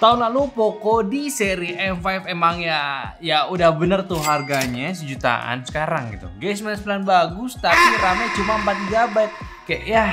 Tahun lalu Poco di seri M5 emang ya udah bener tuh harganya sejutaan sekarang gitu. G99 bagus tapi RAM-nya cuma 4 GB. Kayak ya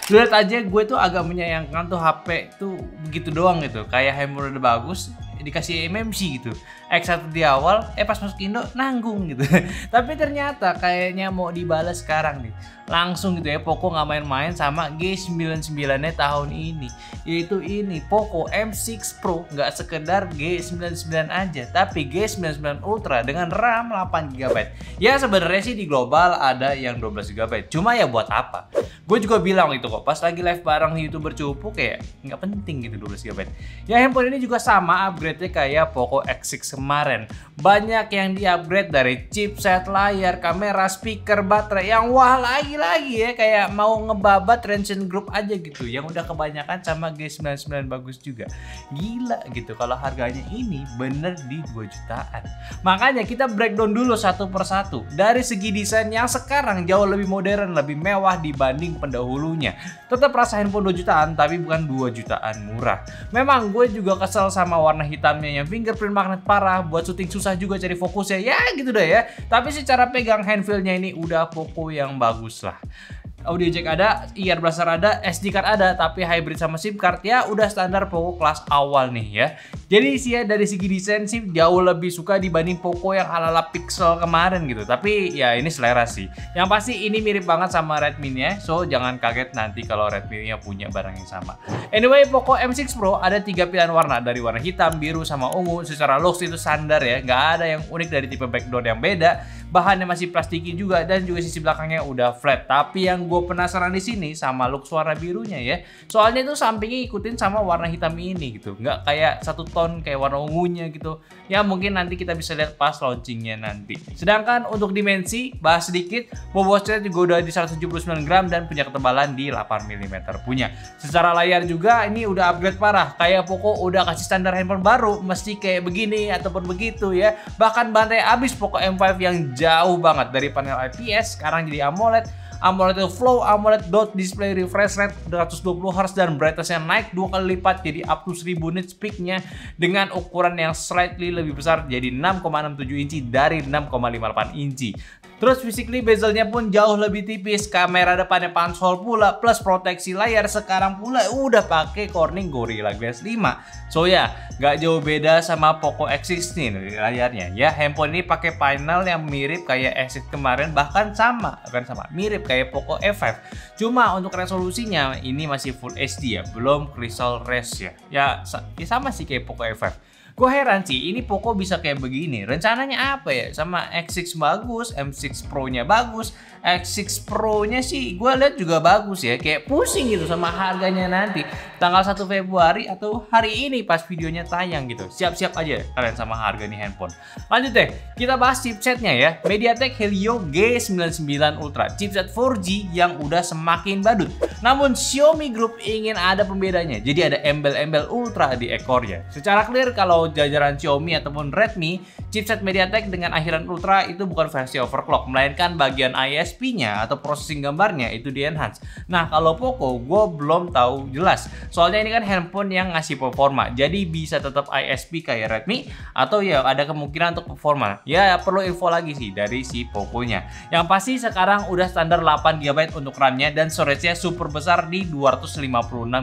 lihat aja gue tuh agak menyayangkan tuh HP tuh begitu doang gitu. Kayak handphone udah bagus dikasih MMC gitu. X1 di awal, pas masuk Indo nanggung gitu. Tapi ternyata kayaknya mau dibalas sekarang nih. Langsung gitu ya, Poco nggak main-main sama G99-nya tahun ini. Yaitu ini, Poco M6 Pro. Nggak sekedar G99 aja, tapi G99 Ultra dengan RAM 8 GB. Ya sebenarnya sih di global ada yang 12 GB. Cuma ya buat apa? Gue juga bilang itu kok, pas lagi live bareng YouTuber cupu kayak nggak penting gitu 12 GB. Ya handphone ini juga sama upgrade-nya kayak Poco X6 kemarin. Banyak yang di-upgrade dari chipset, layar, kamera, speaker, baterai yang wah lagi ya kayak mau ngebabat Transsion Group aja gitu. Yang udah kebanyakan sama G99 bagus juga. Gila gitu kalau harganya ini bener di 2 jutaan. Makanya kita breakdown dulu satu persatu. Dari segi desain yang sekarang jauh lebih modern, lebih mewah dibanding pendahulunya. Tetap rasa handphone 2 jutaan tapi bukan 2 jutaan murah. Memang gue juga kesel sama warna hitamnya yang fingerprint magnet parah, buat syuting susah juga cari fokusnya, ya gitu deh ya. Tapi secara pegang hand feel-nya ini udah Poco yang bagus lah. Audio jack ada, ear blaster ada, SD card ada, tapi hybrid sama SIM card ya udah standar Poco kelas awal nih ya. Jadi sih ya dari segi desain sih jauh lebih suka dibanding Poco yang ala-ala Pixel kemarin gitu. Tapi ya ini selera sih. Yang pasti ini mirip banget sama Redmi-nya, so jangan kaget nanti kalau Redmi-nya punya barang yang sama. Anyway, Poco M6 Pro ada 3 pilihan warna, dari warna hitam, biru, sama ungu. Secara looks itu standar ya, nggak ada yang unik dari tipe backdoor yang beda. Bahannya masih plastiki juga dan juga sisi belakangnya udah flat. Tapi yang gue penasaran di sini sama look warna birunya ya. Soalnya itu sampingnya ikutin sama warna hitam ini gitu. Nggak kayak satu ton kayak warna ungunya gitu. Ya mungkin nanti kita bisa lihat pas launchingnya nanti. Sedangkan untuk dimensi, bahas sedikit. Bobotnya juga udah di 179 gram dan punya ketebalan di 8 mm punya. Secara layar juga ini udah upgrade parah. Kayak Poco udah kasih standar handphone baru. Mesti kayak begini ataupun begitu ya. Bahkan bantai abis Poco M5 yang jauh banget dari panel IPS sekarang jadi AMOLED. AMOLED itu flow, AMOLED dot display refresh rate 120Hz dan brightness-nya naik 2 kali lipat jadi up to 1000 nits peak-nya dengan ukuran yang slightly lebih besar jadi 6,67 inci dari 6,58 inci. Terus physically bezelnya pun jauh lebih tipis, kamera depannya punch-hole pula, plus proteksi layar sekarang pula udah pakai Corning Gorilla Glass 5. So ya, nggak jauh beda sama Poco X6 nih layarnya. Ya, handphone ini pakai panel yang mirip kayak X6 kemarin, bahkan mirip kayak Poco F5. Cuma untuk resolusinya ini masih Full HD ya, belum Crystal Rays ya. Ya sama sih kayak Poco F5. Gue heran sih, ini Poco bisa kayak begini. Rencananya apa ya? Sama X6 bagus, M6 Pro-nya bagus. X6 Pro-nya sih gue lihat juga bagus ya. Kayak pusing gitu sama harganya nanti. Tanggal 1 Februari atau hari ini pas videonya tayang gitu. Siap-siap aja kalian sama harga nih handphone. Lanjut deh, kita bahas chipsetnya ya. MediaTek Helio G99 Ultra. Chipset 4G yang udah semakin badut. Namun Xiaomi Group ingin ada pembedanya. Jadi ada embel-embel Ultra di ekornya. Secara clear kalau jajaran Xiaomi ataupun Redmi, chipset MediaTek dengan akhiran Ultra itu bukan versi overclock, melainkan bagian ISP-nya atau processing gambarnya itu di enhance. Nah kalau Poco, gue belum tahu jelas. Soalnya ini kan handphone yang ngasih performa, jadi bisa tetap ISP kayak Redmi atau ya ada kemungkinan untuk performa. Ya perlu info lagi sih dari si Poco-nya. Yang pasti sekarang udah standar 8 GB untuk RAM-nya dan storage-nya super besar di 256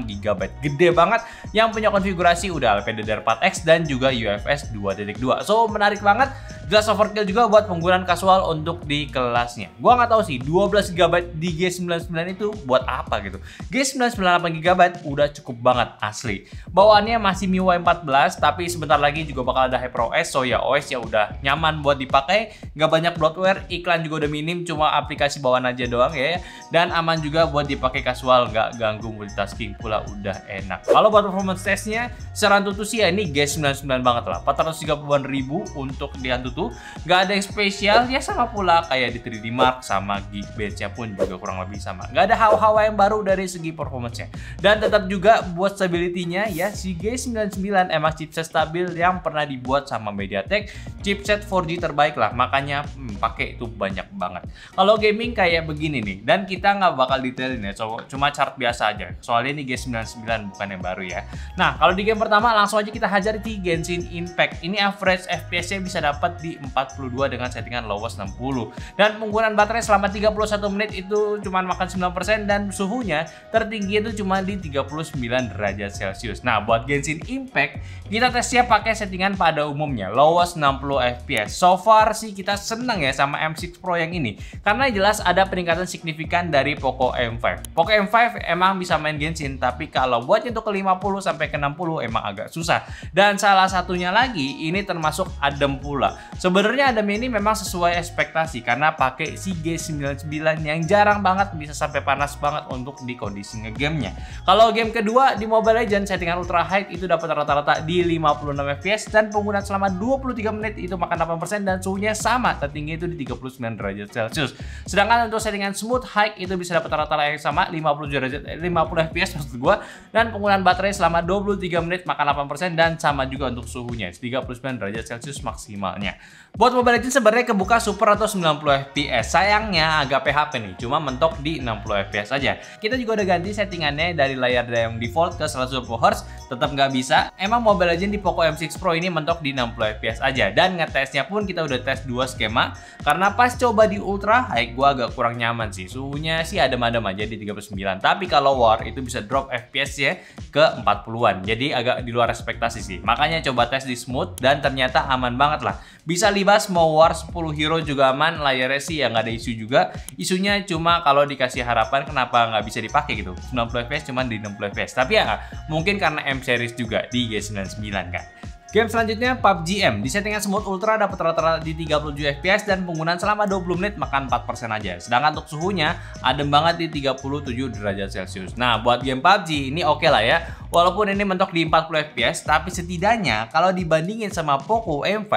GB. Gede banget. Yang punya konfigurasi udah LPDDR4X dan juga UFS 2.2. So menarik banget. Jelas overkill juga buat penggunaan kasual untuk di kelasnya. Gua nggak tahu sih 12 GB di G99 itu buat apa gitu. G99 8 GB udah cukup banget asli. Bawaannya masih MIUI 14 tapi sebentar lagi juga bakal ada HyperOS. So ya OS ya udah nyaman buat dipakai, nggak banyak bloatware, iklan juga udah minim, cuma aplikasi bawaan aja doang ya. Dan aman juga buat dipakai kasual, nggak ganggu multitasking pula, udah enak. Kalau buat performance testnya, secara Antutu sih ya ini G99 banget lah. 430-an ribu untuk di Antutu nggak ada yang spesial ya, sama pula kayak di 3D Mark, sama Geekbench-nya pun juga kurang lebih sama. Nggak ada hawa-hawa yang baru dari segi performance-nya. Dan tetap juga buat stability-nya ya, si G99 emang chipset stabil yang pernah dibuat sama MediaTek, chipset 4G terbaik lah, makanya pakai itu banyak banget. Kalau gaming kayak begini nih, dan kita nggak bakal detailin ya, cuma chart biasa aja. Soalnya ini G99 bukan yang baru ya. Nah, kalau di game pertama langsung aja kita hajar di Genshin Impact. Ini average FPS-nya bisa dapat di 42 dengan settingan lowest 60. Dan penggunaan baterai selama 31 menit itu cuma makan 9%, dan suhunya tertinggi itu cuma di 39 derajat Celcius. Nah, buat Genshin Impact kita tesnya pakai settingan pada umumnya lowest 60 FPS. So far sih kita seneng ya sama M6 Pro yang ini, karena jelas ada peningkatan signifikan dari Poco M5. Poco M5 emang bisa main Genshin, tapi kalau buat nyentuh ke 50 sampai ke 60 emang agak susah. Dan salah satunya lagi ini termasuk adem pula. Sebenarnya adem ini memang sesuai ekspektasi karena pakai si G99 yang jarang banget bisa sampai panas banget untuk di kondisi ngegamenya. Kalau game kedua di Mobile Legends settingan ultra high itu dapat rata-rata di 56 FPS, dan penggunaan selama 23 menit itu makan 8%, dan suhunya sama, tertinggi itu di 39 derajat Celcius. Sedangkan untuk settingan smooth high itu bisa dapat rata-rata yang sama 50 FPS maksud gua, dan penggunaan baterai selama 23 menit makan 8%, dan sama juga untuk suhunya 39 derajat Celcius maksimalnya. Buat Mobile Legends sebenarnya kebuka super atau 90 FPS. Sayangnya agak PHP nih, cuma mentok di 60 FPS aja. Kita juga udah ganti settingannya dari layar yang default ke 120 Hz, tetap nggak bisa. Emang Mobile Legends di Poco M6 Pro ini mentok di 60 FPS aja. Dan ngetesnya pun kita udah tes 2 skema, karena pas coba di ultra high gua agak kurang nyaman sih. Suhunya sih adem-adem aja di 39. Tapi kalau war itu bisa drop FPS ya ke 40-an. Jadi agak di luar ekspektasi sih. Makanya coba tes di smooth dan ternyata aman banget lah. Bisa libas mau war 10 hero juga aman, layarnya sih ya nggak ada isu juga. Isunya cuma kalau dikasih harapan kenapa nggak bisa dipakai gitu. 90 FPS cuman di 60 FPS. Tapi ya mungkin karena M series juga di G99 kan. Game selanjutnya PUBG M. Di settingan smooth ultra dapat rata-rata di 37 FPS, dan penggunaan selama 20 menit makan 4% aja. Sedangkan untuk suhunya adem banget di 37 derajat Celcius. Nah, buat game PUBG ini oke lah ya. Walaupun ini mentok di 40 FPS, tapi setidaknya kalau dibandingin sama Poco M5,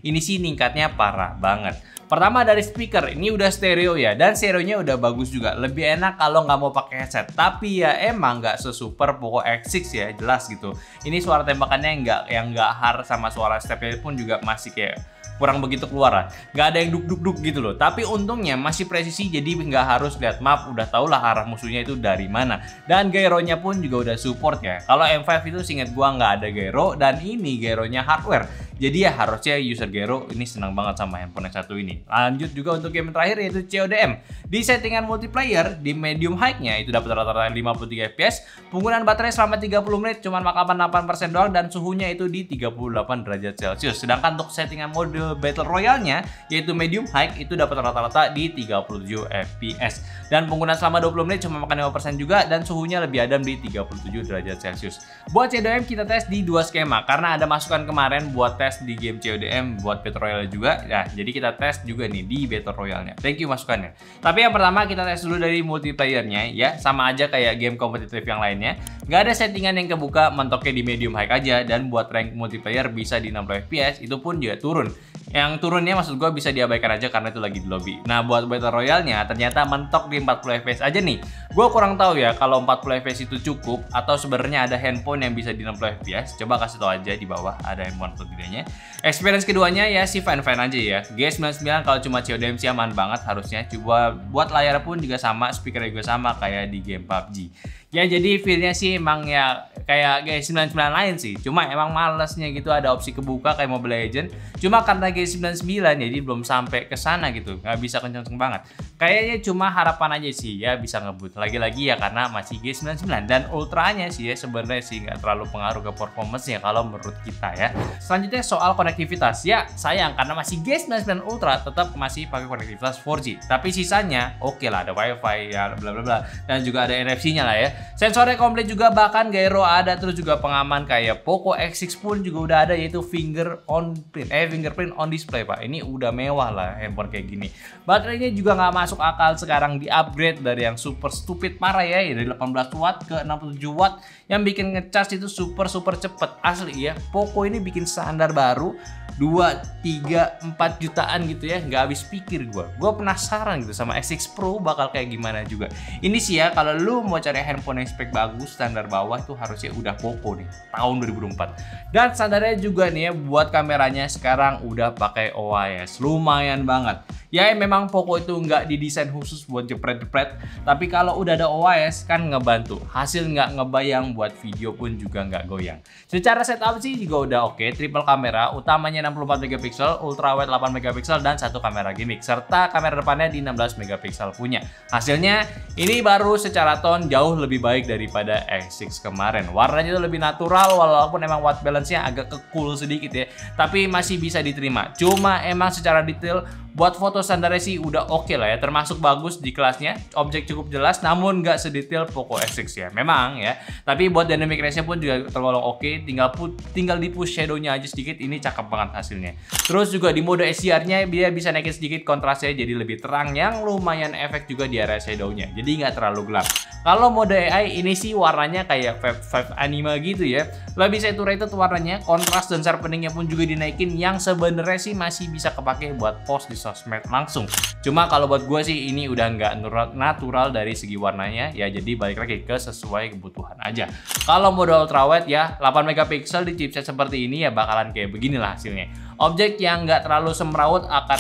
ini sih ningkatnya parah banget. Pertama dari speaker, ini udah stereo ya, dan stereonya udah bagus juga. Lebih enak kalau nggak mau pakai headset, tapi ya emang nggak sesuper Poco X6 ya, jelas gitu. Ini suara tembakannya nggak har, sama suara stepnya pun juga masih kayak kurang begitu keluaran, nggak ada yang duk-duk-duk gitu loh. Tapi untungnya masih presisi, jadi nggak harus lihat map, udah tau lah arah musuhnya itu dari mana. Dan gyronya pun juga udah support ya. Kalau M5 itu seinget gua nggak ada gyro, dan ini gyronya hardware. Jadi ya harusnya user gyro ini senang banget sama handphone yang satu ini. Lanjut juga untuk game terakhir yaitu CODM. Di settingan multiplayer di medium high-nya itu dapat rata-rata 53 FPS. Penggunaan baterai selama 30 menit cuma makan 8% doang, dan suhunya itu di 38 derajat Celcius. Sedangkan untuk settingan mode Battle Royale-nya yaitu medium high itu dapat rata-rata di 37 FPS. Dan penggunaan selama 20 menit cuma makan 5% juga, dan suhunya lebih adem di 37 derajat Celcius. Buat CODM kita tes di 2 skema karena ada masukan kemarin buat tes di game CODM buat Battle Royale juga. Nah, jadi kita tes juga nih di Battle Royale-nya. Thank you masukannya. Tapi yang pertama kita tes dulu dari multiplayer-nya ya, sama aja kayak game kompetitif yang lainnya. Nggak ada settingan yang kebuka, mentoknya di medium high aja, dan buat rank multiplayer bisa di 60 FPS, itu pun juga turun. Yang turunnya maksud gue bisa diabaikan aja karena itu lagi di lobby. Nah, buat Battle Royale-nya ternyata mentok di 40 FPS aja nih. Gue kurang tahu ya kalau 40 FPS itu cukup atau sebenarnya ada handphone yang bisa di 60 FPS. Coba kasih tahu aja di bawah ada handphone atau tidaknya. Experience keduanya ya sih fine-fine aja ya. G99 kalau cuma CODM sih aman banget harusnya. Coba buat layar pun juga sama, speakernya juga sama kayak di game PUBG. Ya jadi feel-nya sih emang ya kayak G99 lain sih. Cuma emang malesnya gitu ada opsi kebuka kayak Mobile Legends. Cuma karena G99 jadi belum sampai ke sana gitu. Nggak bisa kenceng banget. Kayaknya cuma harapan aja sih ya bisa ngebut. Lagi-lagi ya karena masih G99 dan ultranya sih ya sebenarnya sih nggak terlalu pengaruh ke performance-nya kalau menurut kita ya. Selanjutnya soal konektivitas. Ya sayang karena masih G99 Ultra tetap masih pakai konektivitas 4G. Tapi sisanya oke lah, ada WiFi ya bla bla bla, dan juga ada NFC-nya lah ya. Sensornya komplit juga, bahkan gyro ada, terus juga pengaman kayak Poco X6 pun juga udah ada, yaitu fingerprint on display pak. Ini udah mewah lah handphone kayak gini. Baterainya juga nggak masuk akal sekarang di upgrade dari yang super stupid parah ya, dari 18 watt ke 67 watt yang bikin ngecharge itu super cepet asli ya. Poco ini bikin standar baru 2, 3, 4 jutaan gitu ya, nggak habis pikir gue penasaran gitu sama S6 Pro bakal kayak gimana juga. Ini sih ya, kalau lu mau cari handphone yang spek bagus standar bawah itu harusnya udah Poco nih tahun 2024. Dan standarnya juga nih ya, buat kameranya sekarang udah pakai OIS, lumayan banget. Ya memang Poco itu nggak didesain khusus buat jepret-jepret, tapi kalau udah ada OIS kan ngebantu. Hasil nggak ngebayang, buat video pun juga nggak goyang. Secara setup sih juga udah oke, triple kamera, utamanya 64 megapiksel, ultrawide 8 megapiksel dan satu kamera gimmick, serta kamera depannya di 16 megapiksel punya. Hasilnya ini baru secara tone jauh lebih baik daripada S6 kemarin. Warnanya itu lebih natural walaupun emang white balance-nya agak kekul sedikit ya, tapi masih bisa diterima. Cuma emang secara detail buat foto standarnya sih udah oke lah ya, termasuk bagus di kelasnya, objek cukup jelas namun nggak sedetail Poco S6 ya, memang ya. Tapi buat dynamic range-nya pun juga tergolong oke, tinggal di push shadow-nya aja sedikit, ini cakep banget hasilnya. Terus juga di mode HDR-nya dia bisa naikin sedikit kontrasnya jadi lebih terang, yang lumayan efek juga di area shadow-nya, jadi nggak terlalu gelap. Kalau mode AI ini sih warnanya kayak Vive anime gitu ya, lebih saturated warnanya, kontras dan sharpeningnya pun juga dinaikin, yang sebenarnya sih masih bisa kepake buat post di sosmed langsung. Cuma kalau buat gue sih ini udah nggak natural dari segi warnanya ya, jadi balik lagi ke sesuai kebutuhan aja. Kalau mode ultrawide ya 8 megapiksel di chipset seperti ini ya bakalan kayak beginilah hasilnya. Objek yang nggak terlalu semrawut akan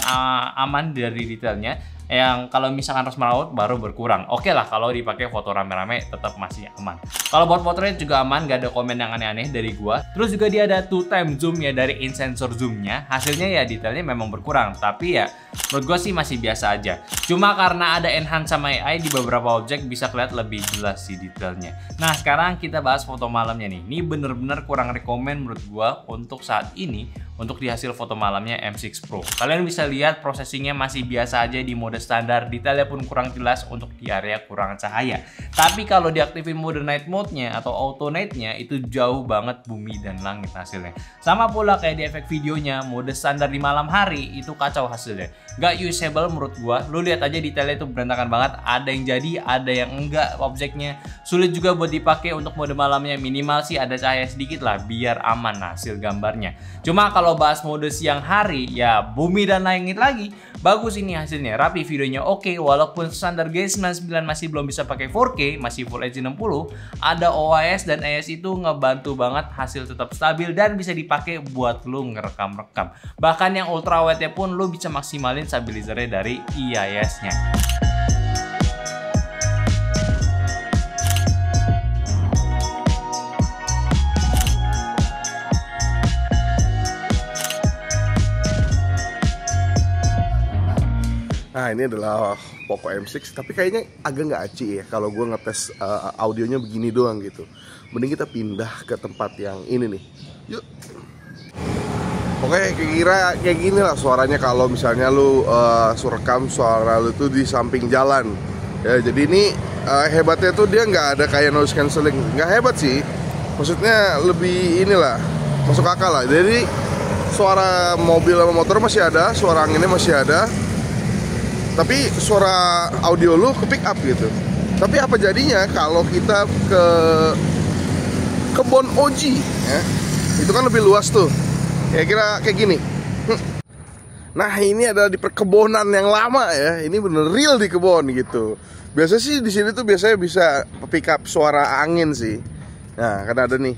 aman dari detailnya, yang kalau misalkan harus merawat baru berkurang. Oke lah, kalau dipakai foto rame-rame tetap masih aman. Kalau buat portrait juga aman, gak ada komen yang aneh-aneh dari gua. Terus juga dia ada 2x zoom ya dari in-sensor zoomnya. Hasilnya ya detailnya memang berkurang, tapi ya menurut gua sih masih biasa aja. Cuma karena ada enhance sama AI di beberapa objek bisa kelihatan lebih jelas sih detailnya. Nah sekarang kita bahas foto malamnya nih. Ini bener-bener kurang rekomen menurut gua untuk saat ini, untuk di hasil foto malamnya M6 Pro. Kalian bisa lihat prosesingnya masih biasa aja di mode standar, detailnya pun kurang jelas untuk di area kurang cahaya. Tapi kalau diaktifin mode night mode-nya atau auto night-nya itu jauh banget bumi dan langit hasilnya. Sama pula kayak di efek videonya, mode standar di malam hari itu kacau hasilnya. Gak usable menurut gua. Lu lihat aja detailnya itu berantakan banget, ada yang jadi, ada yang enggak objeknya. Sulit juga buat dipakai untuk mode malamnya, minimal sih ada cahaya sedikit lah biar aman hasil gambarnya. Cuma kalau bahas mode siang hari ya bumi dan langit lagi, bagus ini hasilnya, rapi videonya oke, walaupun standar G99 masih belum bisa pakai 4K, masih Full HD 60, ada OIS dan AIS itu ngebantu banget, hasil tetap stabil dan bisa dipakai buat lu ngerekam-rekam. Bahkan yang ultrawide-nya pun lu bisa maksimalin stabilizernya dari IIS-nya. Nah ini adalah Poco M6, tapi kayaknya agak nggak aci ya kalau gue ngetes audionya begini doang gitu. Mending kita pindah ke tempat yang ini nih. Yuk. Oke, kira kayak gini lah suaranya kalau misalnya lu rekam suara lu tuh di samping jalan. Ya, jadi ini hebatnya tuh dia nggak ada kayak noise cancelling, nggak hebat sih. Maksudnya lebih inilah masuk akal lah. Jadi suara mobil sama motor masih ada, suara anginnya masih ada. Tapi suara audio lu ke pick up gitu. Tapi apa jadinya kalau kita ke kebun Oji ya? Itu kan lebih luas tuh. Kira-kira kayak gini. Nah, ini adalah di perkebunan yang lama ya. Ini bener real di kebun gitu. Biasa sih di sini tuh biasanya bisa pick up suara angin sih. Nah, kan ada nih.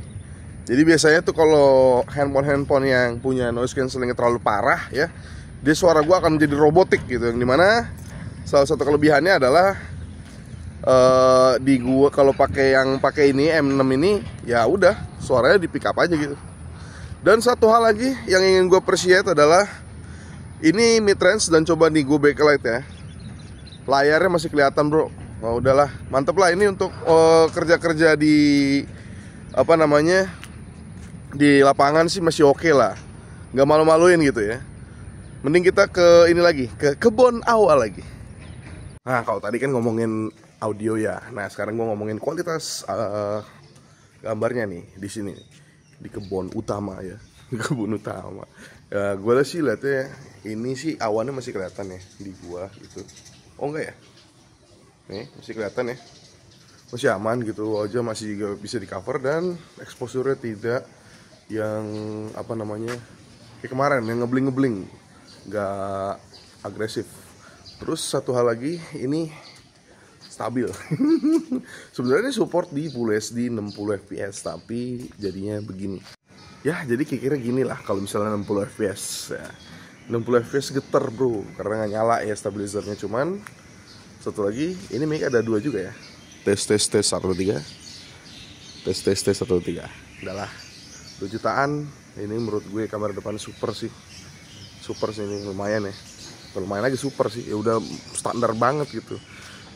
Jadi biasanya tuh kalau handphone yang punya noise cancelling terlalu parah ya, dia suara gua akan menjadi robotik gitu, yang dimana salah satu kelebihannya adalah di gua kalau pakai ini M6 ini ya udah suaranya di pick up aja gitu. Dan satu hal lagi yang ingin gua appreciate adalah ini mid range, dan coba nih gua backlight ya, layarnya masih kelihatan bro. Oh, udahlah mantep lah ini untuk kerja-kerja di apa namanya di lapangan sih masih oke lah, nggak malu-maluin gitu ya. Mending kita ke ini lagi, ke kebun awal lagi. Nah, kalau tadi kan ngomongin audio ya. Nah, sekarang gue ngomongin kualitas gambarnya nih di sini, di kebun utama ya, di kebun utama. Ya, gue sih lihatnya ini sih awannya masih kelihatan ya di gua gitu. Oh enggak ya? Nih, masih kelihatan ya. Masih aman gitu, wajah masih juga bisa di cover dan exposure-nya tidak yang apa namanya kayak kemarin yang ngebling-ngebling, nggak agresif. Terus satu hal lagi, ini stabil. Sebenarnya support di Full HD 60 fps tapi jadinya begini. Ya, jadi kira-kira gini lah kalau misalnya 60 fps ya. 60 fps getar bro, karena nggak nyala ya stabilizernya. Cuman satu lagi, ini mic ada dua juga ya. Tes 1 3. Tes 1 3. Udahlah. 2 jutaan. Ini menurut gue kamera depan super sih. Super sih ini, lumayan ya. Lumayan lagi super sih. Ya udah standar banget gitu.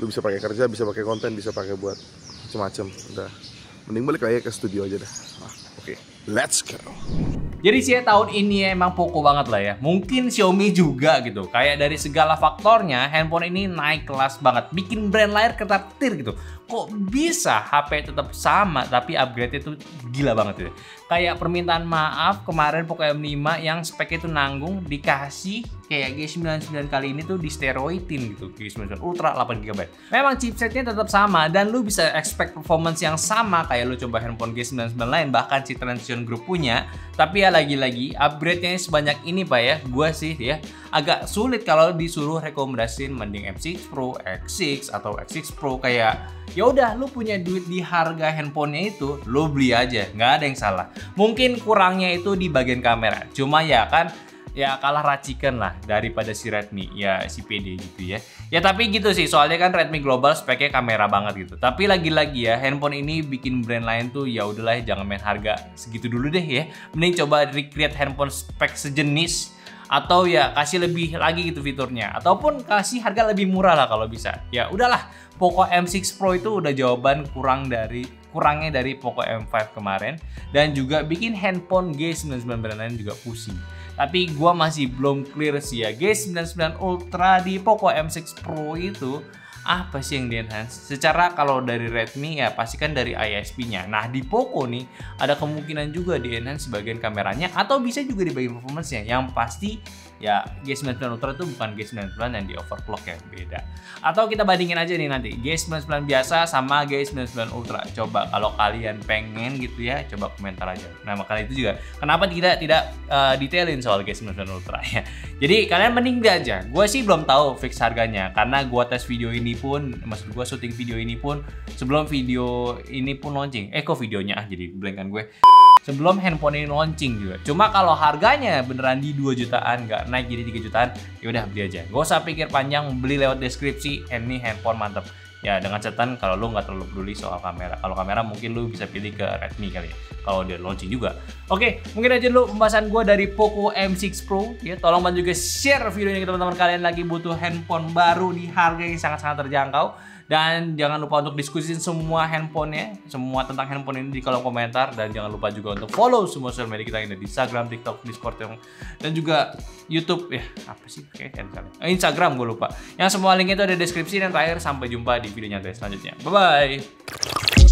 Lu bisa pakai kerja, bisa pakai konten, bisa pakai buat macam-macam. Udah. Mending balik lagi ke studio aja dah. Oke. Let's go. Jadi sih tahun ini emang Poco banget lah ya. Mungkin Xiaomi juga gitu. Kayak dari segala faktornya, handphone ini naik kelas banget. Bikin brand lain ketar-ketir gitu. Kok bisa HP tetap sama tapi upgrade itu gila banget ya. Kayak permintaan maaf kemarin Poco M5 yang speknya itu nanggung dikasih kayak G99 kali ini tuh di steroidin gitu. G99 Ultra 8GB. Memang chipsetnya tetap sama dan lu bisa expect performance yang sama kayak lu coba handphone G99 lain, bahkan si Transsion Group punya. Tapi ya lagi-lagi upgrade-nya sebanyak ini Pak ya, gua sih ya agak sulit kalau disuruh rekomendasiin mending M6 Pro, X6 atau X6 Pro. Kayak ya udah lu punya duit di harga handphonenya itu, lu beli aja, nggak ada yang salah. Mungkin kurangnya itu di bagian kamera, cuma ya kan ya kalah racikan lah daripada si Redmi ya si PD gitu ya. Ya tapi gitu sih, soalnya kan Redmi Global speknya kamera banget gitu. Tapi lagi-lagi ya handphone ini bikin brand lain tuh ya udahlah jangan main harga segitu dulu deh ya. Mending coba recreate handphone spek sejenis atau ya kasih lebih lagi gitu fiturnya, ataupun kasih harga lebih murah lah kalau bisa. Ya udahlah, Poco M6 Pro itu udah jawaban kurangnya dari Poco M5 kemarin, dan juga bikin handphone G99 brand lain juga pusing. Tapi gua masih belum clear sih ya, G99 Ultra di Poco M6 Pro itu apa sih yang di enhance? Secara kalau dari Redmi ya pasti kan dari ISP-nya. Nah di Poco nih ada kemungkinan juga di enhance bagian kameranya atau bisa juga di bagian performance-nya. Yang pasti ya G99 Ultra itu bukan G99 yang di overclock ya, beda. Atau kita bandingin aja nih nanti G99 biasa sama G99 Ultra. Coba kalau kalian pengen gitu ya, coba komentar aja. Nah makanya itu juga kenapa tidak detailin soal G99 Ultra ya. Jadi kalian mending beli aja. Gue sih belum tahu fix harganya karena gue tes video ini pun, maksud gue syuting video ini pun sebelum video ini pun launching. Kok videonya jadi blank kan gue. Sebelum handphone ini launching juga. Cuma kalau harganya beneran di 2 jutaan, nggak naik jadi 3 jutaan, ya udah beli aja. Gak usah pikir panjang, beli lewat deskripsi, ini handphone mantep. Ya dengan catatan kalau lu nggak terlalu peduli soal kamera. Kalau kamera mungkin lu bisa pilih ke Redmi kali ya, kalau dia launching juga. Oke, mungkin aja dulu pembahasan gue dari Poco M6 Pro. Ya, tolong bantu juga share videonya ke teman-teman kalian lagi butuh handphone baru di harga yang sangat-sangat terjangkau. Dan jangan lupa untuk diskusin semua handphonenya, semua tentang handphone ini di kolom komentar. Dan jangan lupa juga untuk follow semua sosial media kita yang ada di Instagram, TikTok, Discord, dan juga YouTube. Ya, apa sih? Instagram gue lupa. Yang semua link itu ada di deskripsi. Dan terakhir, sampai jumpa di video nyantai selanjutnya. Bye-bye!